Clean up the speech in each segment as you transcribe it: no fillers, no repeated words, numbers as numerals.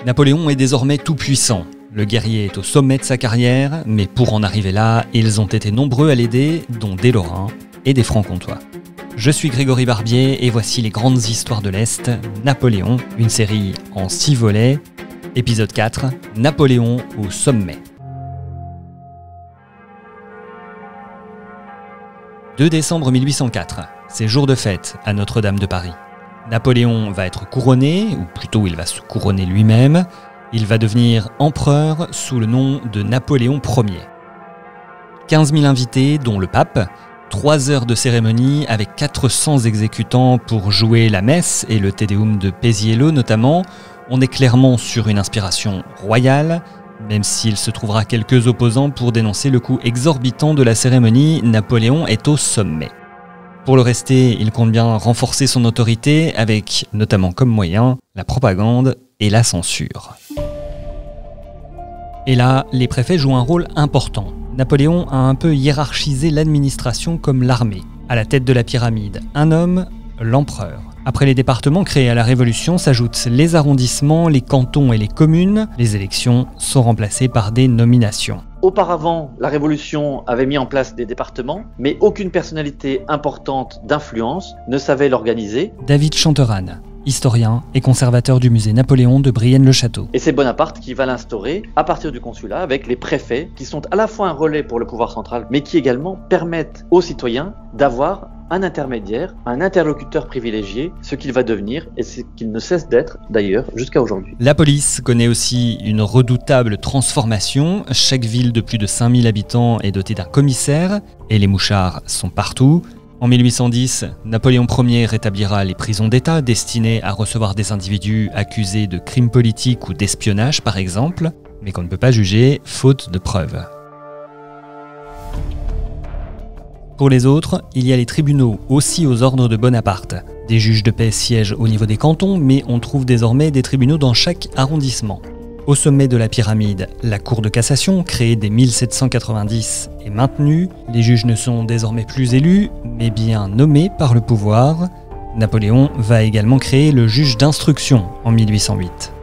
Napoléon est désormais tout-puissant. Le guerrier est au sommet de sa carrière, mais pour en arriver là, ils ont été nombreux à l'aider, dont des Lorrains et des Francs-Comtois. Je suis Grégory Barbier et voici les grandes histoires de l'Est, Napoléon, une série en 6 volets. Épisode 4, Napoléon au sommet. 2 décembre 1804, c'est jour de fête à Notre-Dame de Paris. Napoléon va être couronné, ou plutôt il va se couronner lui-même. Il va devenir empereur sous le nom de Napoléon Ier. 15 000 invités, dont le pape, 3 heures de cérémonie avec 400 exécutants pour jouer la messe et le Te Deum de Paisiello notamment. On est clairement sur une inspiration royale, même s'il se trouvera quelques opposants pour dénoncer le coût exorbitant de la cérémonie, Napoléon est au sommet. Pour le rester, il compte bien renforcer son autorité avec, notamment comme moyen, la propagande et la censure. Et là, les préfets jouent un rôle important. Napoléon a un peu hiérarchisé l'administration comme l'armée. À la tête de la pyramide, un homme, l'empereur. Après les départements créés à la Révolution s'ajoutent les arrondissements, les cantons et les communes. Les élections sont remplacées par des nominations. Auparavant, la Révolution avait mis en place des départements, mais aucune personnalité importante d'influence ne savait l'organiser. David Chanteran, historien et conservateur du musée Napoléon de Brienne-le-Château. Et c'est Bonaparte qui va l'instaurer à partir du consulat avec les préfets qui sont à la fois un relais pour le pouvoir central, mais qui également permettent aux citoyens d'avoir un intermédiaire, un interlocuteur privilégié, ce qu'il va devenir et ce qu'il ne cesse d'être d'ailleurs jusqu'à aujourd'hui. La police connaît aussi une redoutable transformation. Chaque ville de plus de 5000 habitants est dotée d'un commissaire et les mouchards sont partout. En 1810, Napoléon Ier rétablira les prisons d'État destinées à recevoir des individus accusés de crimes politiques ou d'espionnage par exemple, mais qu'on ne peut pas juger faute de preuves. Pour les autres, il y a les tribunaux, aussi aux ordres de Bonaparte. Des juges de paix siègent au niveau des cantons, mais on trouve désormais des tribunaux dans chaque arrondissement. Au sommet de la pyramide, la Cour de cassation, créée dès 1790, est maintenue. Les juges ne sont désormais plus élus, mais bien nommés par le pouvoir. Napoléon va également créer le juge d'instruction en 1808.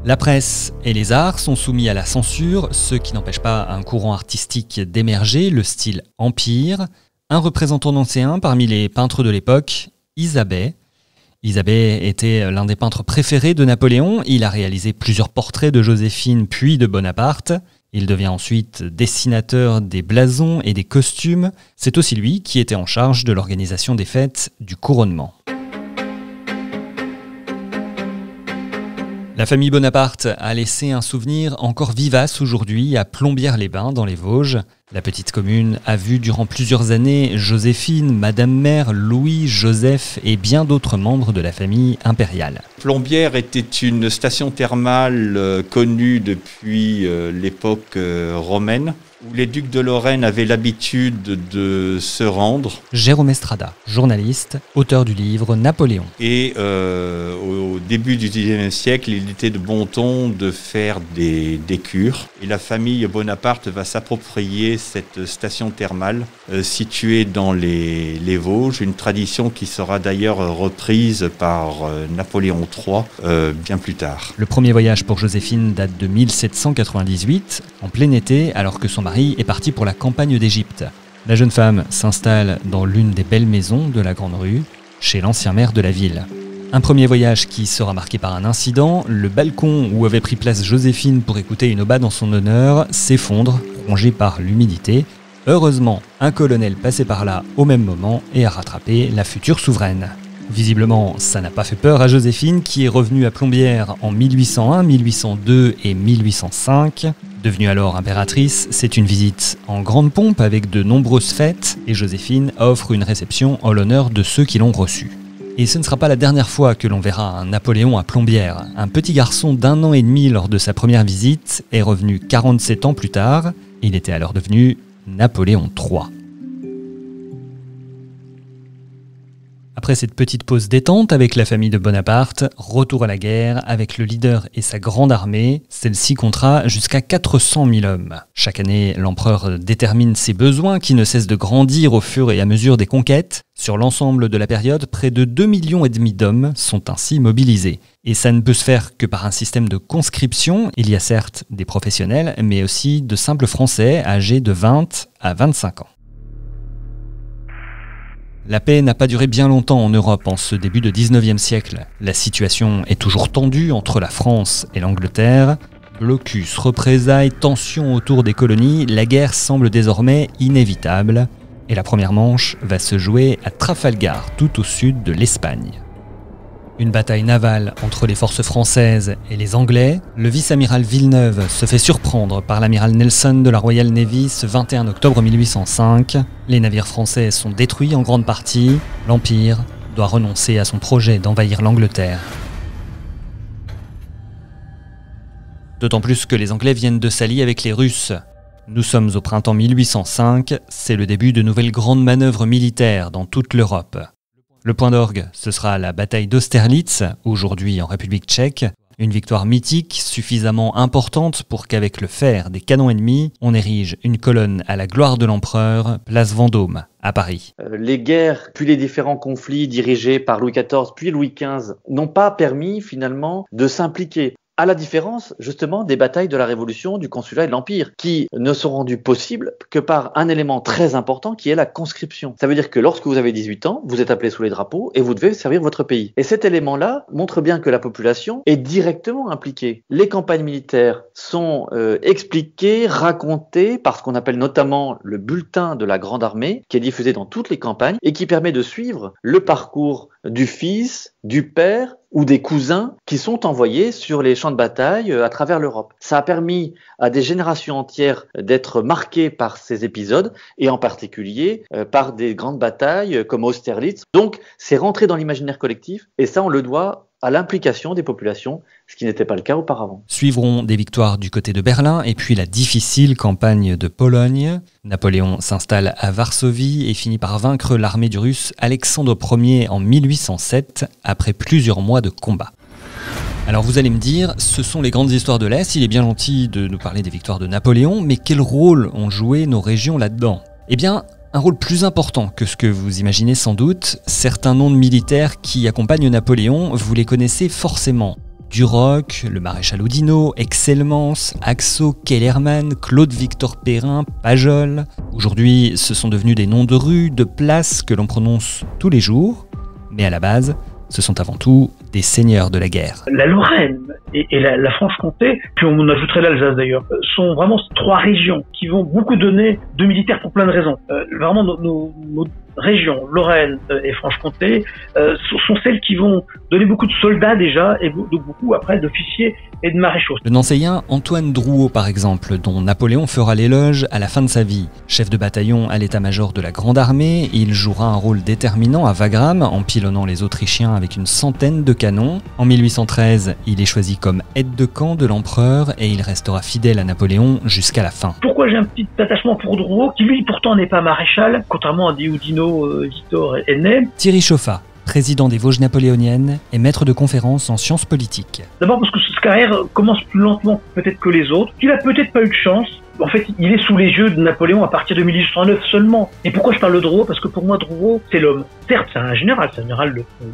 La presse et les arts sont soumis à la censure, ce qui n'empêche pas un courant artistique d'émerger, le style empire. Un représentant ancien parmi les peintres de l'époque, Isabey. Isabey était l'un des peintres préférés de Napoléon. Il a réalisé plusieurs portraits de Joséphine puis de Bonaparte. Il devient ensuite dessinateur des blasons et des costumes. C'est aussi lui qui était en charge de l'organisation des fêtes du couronnement. La famille Bonaparte a laissé un souvenir encore vivace aujourd'hui à Plombières-les-Bains dans les Vosges. La petite commune a vu durant plusieurs années Joséphine, Madame Mère, Louis, Joseph et bien d'autres membres de la famille impériale. Plombières était une station thermale connue depuis l'époque romaine, où les ducs de Lorraine avaient l'habitude de se rendre. Jérôme Estrada, journaliste, auteur du livre Napoléon. Et au début du XIXe siècle, il était de bon ton de faire des cures. Et la famille Bonaparte va s'approprier cette station thermale située dans les Vosges, une tradition qui sera d'ailleurs reprise par Napoléon III bien plus tard. Le premier voyage pour Joséphine date de 1798, en plein été, alors que son mari est parti pour la campagne d'Égypte. La jeune femme s'installe dans l'une des belles maisons de la Grande Rue, chez l'ancien maire de la ville. Un premier voyage qui sera marqué par un incident, le balcon où avait pris place Joséphine pour écouter une aubade en son honneur s'effondre, rongé par l'humidité. Heureusement, un colonel passait par là au même moment et a rattrapé la future souveraine. Visiblement, ça n'a pas fait peur à Joséphine qui est revenue à Plombières en 1801, 1802 et 1805. Devenue alors impératrice, c'est une visite en grande pompe avec de nombreuses fêtes et Joséphine offre une réception en l'honneur de ceux qui l'ont reçue. Et ce ne sera pas la dernière fois que l'on verra un Napoléon à Plombières. Un petit garçon d'1 an et demi lors de sa première visite est revenu 47 ans plus tard. Il était alors devenu Napoléon III. Après cette petite pause détente avec la famille de Bonaparte, retour à la guerre avec le leader et sa grande armée. Celle-ci comptera jusqu'à 400 000 hommes. Chaque année, l'empereur détermine ses besoins qui ne cessent de grandir au fur et à mesure des conquêtes. Sur l'ensemble de la période, près de 2,5 millions d'hommes sont ainsi mobilisés. Et ça ne peut se faire que par un système de conscription. Il y a certes des professionnels, mais aussi de simples Français âgés de 20 à 25 ans. La paix n'a pas duré bien longtemps en Europe en ce début de 19e siècle. La situation est toujours tendue entre la France et l'Angleterre. Blocus, représailles, tensions autour des colonies, la guerre semble désormais inévitable. Et la première manche va se jouer à Trafalgar, tout au sud de l'Espagne. Une bataille navale entre les forces françaises et les Anglais. Le vice-amiral Villeneuve se fait surprendre par l'amiral Nelson de la Royal Navy ce 21 octobre 1805. Les navires français sont détruits en grande partie. L'Empire doit renoncer à son projet d'envahir l'Angleterre. D'autant plus que les Anglais viennent de s'allier avec les Russes. Nous sommes au printemps 1805, c'est le début de nouvelles grandes manœuvres militaires dans toute l'Europe. Le point d'orgue, ce sera la bataille d'Austerlitz, aujourd'hui en République tchèque. Une victoire mythique, suffisamment importante pour qu'avec le fer des canons ennemis, on érige une colonne à la gloire de l'empereur, place Vendôme, à Paris. Les guerres, puis les différents conflits dirigés par Louis XIV, puis Louis XV, n'ont pas permis finalement de s'impliquer. À la différence, justement, des batailles de la Révolution, du Consulat et de l'Empire, qui ne sont rendues possibles que par un élément très important qui est la conscription. Ça veut dire que lorsque vous avez 18 ans, vous êtes appelé sous les drapeaux et vous devez servir votre pays. Et cet élément-là montre bien que la population est directement impliquée. Les campagnes militaires sont expliquées, racontées par ce qu'on appelle notamment le bulletin de la Grande Armée, qui est diffusé dans toutes les campagnes et qui permet de suivre le parcours du fils, du père ou des cousins qui sont envoyés sur les champs de bataille à travers l'Europe. Ça a permis à des générations entières d'être marquées par ces épisodes et en particulier par des grandes batailles comme Austerlitz. Donc c'est rentré dans l'imaginaire collectif et ça on le doit à l'implication des populations, ce qui n'était pas le cas auparavant. Suivront des victoires du côté de Berlin et puis la difficile campagne de Pologne. Napoléon s'installe à Varsovie et finit par vaincre l'armée du Russe Alexandre Ier en 1807 après plusieurs mois de combat. Alors vous allez me dire, ce sont les grandes histoires de l'Est, il est bien gentil de nous parler des victoires de Napoléon, mais quel rôle ont joué nos régions là-dedans ? Eh bien, un rôle plus important que ce que vous imaginez sans doute. Certains noms de militaires qui accompagnent Napoléon, vous les connaissez forcément. Duroc, le maréchal Oudinot, Excelmans, Axo, Kellermann, Claude-Victor Perrin, Pajol. Aujourd'hui, ce sont devenus des noms de rues, de places que l'on prononce tous les jours. Mais à la base, ce sont avant tout des seigneurs de la guerre. La Lorraine et la Franche-Comté, puis on ajouterait l'Alsace d'ailleurs, sont vraiment trois régions qui vont beaucoup donner de militaires pour plein de raisons. Vraiment, nos régions, Lorraine et Franche-Comté, sont celles qui vont donner beaucoup de soldats déjà et beaucoup après d'officiers et de maréchaux. Le Nancéien Antoine Drouot par exemple, dont Napoléon fera l'éloge à la fin de sa vie. Chef de bataillon à l'état-major de la Grande Armée, il jouera un rôle déterminant à Wagram en pilonnant les Autrichiens avec une centaine de canons. En 1813, il est choisi comme aide-de-camp de l'empereur et il restera fidèle à Napoléon jusqu'à la fin. Pourquoi j'ai un petit attachement pour Drouot, qui lui pourtant n'est pas maréchal, contrairement à des Oudinot, Victor et Ney. Thierry Chauffat, président des Vosges napoléoniennes et maître de conférences en sciences politiques. D'abord parce que sa carrière commence plus lentement peut-être que les autres, qu'il a peut-être pas eu de chance. En fait, il est sous les yeux de Napoléon à partir de 1809 seulement. Et pourquoi je parle de Drouot ? Parce que pour moi, Drouot, c'est l'homme. Certes, c'est un général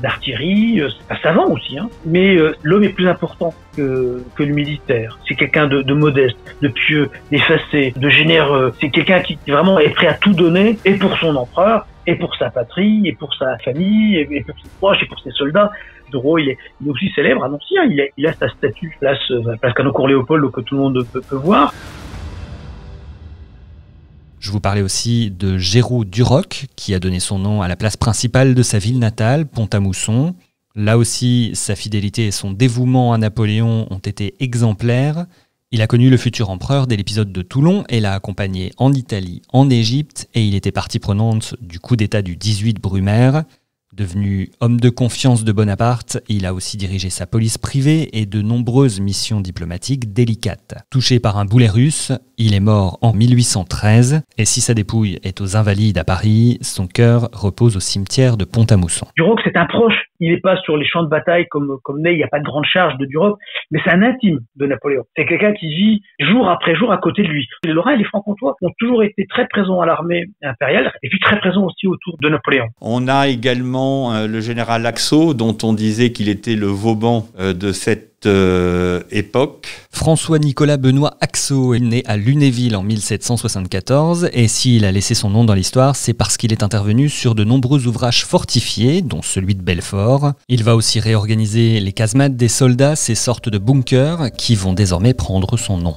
d'artillerie, c'est un savant aussi, hein. Mais l'homme est plus important que le militaire. C'est quelqu'un de modeste, de pieux, d'effacé, de généreux. C'est quelqu'un qui vraiment est prêt à tout donner, et pour son empereur, et pour sa patrie, et pour sa famille, et pour ses proches, et pour ses soldats. Drouot, il est aussi célèbre à Nancy, hein. Il a sa statue, place Canocourt-Léopold, que tout le monde peut voir. Je vous parlais aussi de Géroud Duroc, qui a donné son nom à la place principale de sa ville natale, Pont-à-Mousson. Là aussi, sa fidélité et son dévouement à Napoléon ont été exemplaires. Il a connu le futur empereur dès l'épisode de Toulon et l'a accompagné en Italie, en Égypte, et il était partie prenante du coup d'état du 18 Brumaire. Devenu homme de confiance de Bonaparte, il a aussi dirigé sa police privée et de nombreuses missions diplomatiques délicates. Touché par un boulet russe, il est mort en 1813 et si sa dépouille est aux Invalides à Paris, son cœur repose au cimetière de Pont-à-Mousson. Duroc, c'est un proche. Il n'est pas sur les champs de bataille comme Ney, il n'y a pas de grande charge de Duroc, mais c'est un intime de Napoléon. C'est quelqu'un qui vit jour après jour à côté de lui. Les Lorrains et les Francs-Comtois ont toujours été très présents à l'armée impériale et puis très présents aussi autour de Napoléon. On a également le général Axo, dont on disait qu'il était le Vauban de cette époque. François-Nicolas Benoît Axo est né à Lunéville en 1774 et s'il a laissé son nom dans l'histoire, c'est parce qu'il est intervenu sur de nombreux ouvrages fortifiés, dont celui de Belfort. Il va aussi réorganiser les casemates des soldats, ces sortes de bunkers qui vont désormais prendre son nom.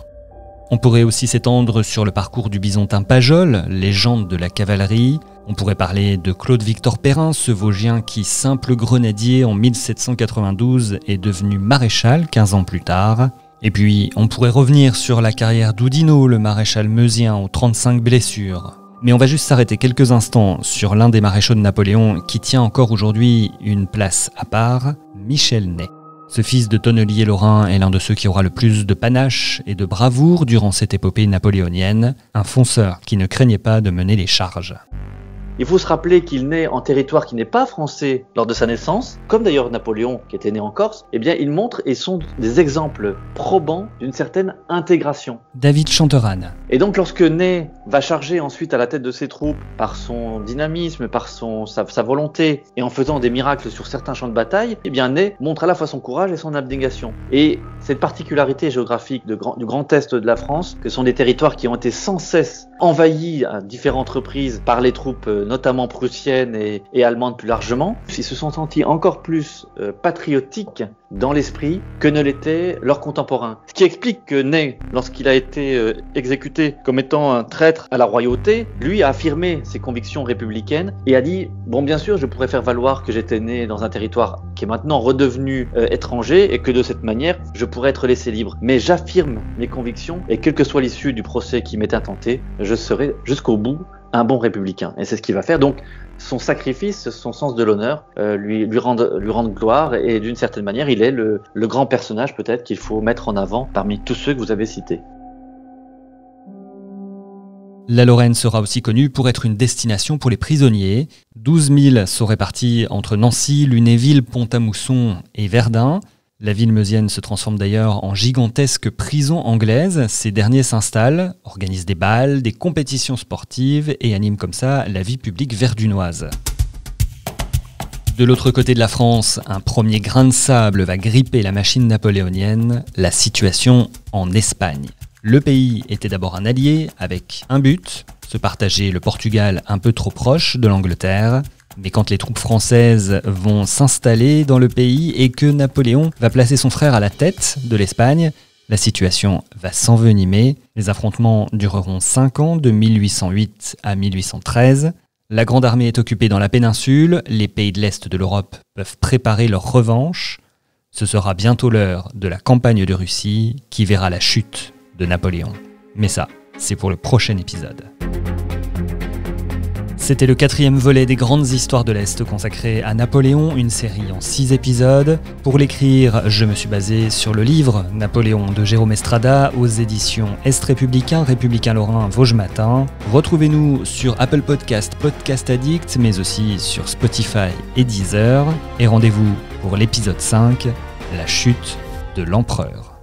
On pourrait aussi s'étendre sur le parcours du Bisontin Pajol, légende de la cavalerie. On pourrait parler de Claude-Victor Perrin, ce Vosgien qui, simple grenadier en 1792, est devenu maréchal 15 ans plus tard. Et puis, on pourrait revenir sur la carrière d'Oudinot, le maréchal meusien aux 35 blessures. Mais on va juste s'arrêter quelques instants sur l'un des maréchaux de Napoléon qui tient encore aujourd'hui une place à part, Michel Ney. Ce fils de tonnelier lorrain est l'un de ceux qui aura le plus de panache et de bravoure durant cette épopée napoléonienne, un fonceur qui ne craignait pas de mener les charges. Il faut se rappeler qu'il naît en territoire qui n'est pas français lors de sa naissance, comme d'ailleurs Napoléon qui était né en Corse. Eh bien, ils montrent et sont des exemples probants d'une certaine intégration. David Chanteran. Et donc, lorsque Ney va charger ensuite à la tête de ses troupes par son dynamisme, par sa volonté et en faisant des miracles sur certains champs de bataille, eh bien, Ney montre à la fois son courage et son abnégation. Et cette particularité géographique du Grand Est de la France, que sont des territoires qui ont été sans cesse envahis à différentes reprises par les troupes notamment prussiennes et allemandes plus largement, ils se sont sentis encore plus patriotiques dans l'esprit que ne l'étaient leurs contemporains. Ce qui explique que Ney, lorsqu'il a été exécuté comme étant un traître à la royauté, lui a affirmé ses convictions républicaines et a dit « Bon, bien sûr, je pourrais faire valoir que j'étais né dans un territoire qui est maintenant redevenu étranger et que de cette manière, je pourrais être laissé libre. Mais j'affirme mes convictions et quelle que soit l'issue du procès qui m'est intenté, je serai jusqu'au bout un bon républicain. » Et c'est ce qu'il va faire. Donc, son sacrifice, son sens de l'honneur lui rendent gloire et d'une certaine manière, il est le grand personnage peut-être qu'il faut mettre en avant parmi tous ceux que vous avez cités. La Lorraine sera aussi connue pour être une destination pour les prisonniers. 12 000 sont répartis entre Nancy, Lunéville, Pont-à-Mousson et Verdun. La ville meusienne se transforme d'ailleurs en gigantesque prison anglaise. Ces derniers s'installent, organisent des bals, des compétitions sportives et animent comme ça la vie publique verdunoise. De l'autre côté de la France, un premier grain de sable va gripper la machine napoléonienne, la situation en Espagne. Le pays était d'abord un allié avec un but, se partager le Portugal un peu trop proche de l'Angleterre. Mais quand les troupes françaises vont s'installer dans le pays et que Napoléon va placer son frère à la tête de l'Espagne, la situation va s'envenimer. Les affrontements dureront 5 ans, de 1808 à 1813. La Grande Armée est occupée dans la péninsule, les pays de l'Est de l'Europe peuvent préparer leur revanche. Ce sera bientôt l'heure de la campagne de Russie qui verra la chute de Napoléon. Mais ça, c'est pour le prochain épisode. C'était le 4e volet des grandes histoires de l'Est consacré à Napoléon, une série en 6 épisodes. Pour l'écrire, je me suis basé sur le livre Napoléon de Jérôme Estrada aux éditions Est Républicain, Républicain Lorrain, Vosges Matin. Retrouvez-nous sur Apple Podcast, Podcast Addict, mais aussi sur Spotify et Deezer. Et rendez-vous pour l'épisode 5, la chute de l'empereur.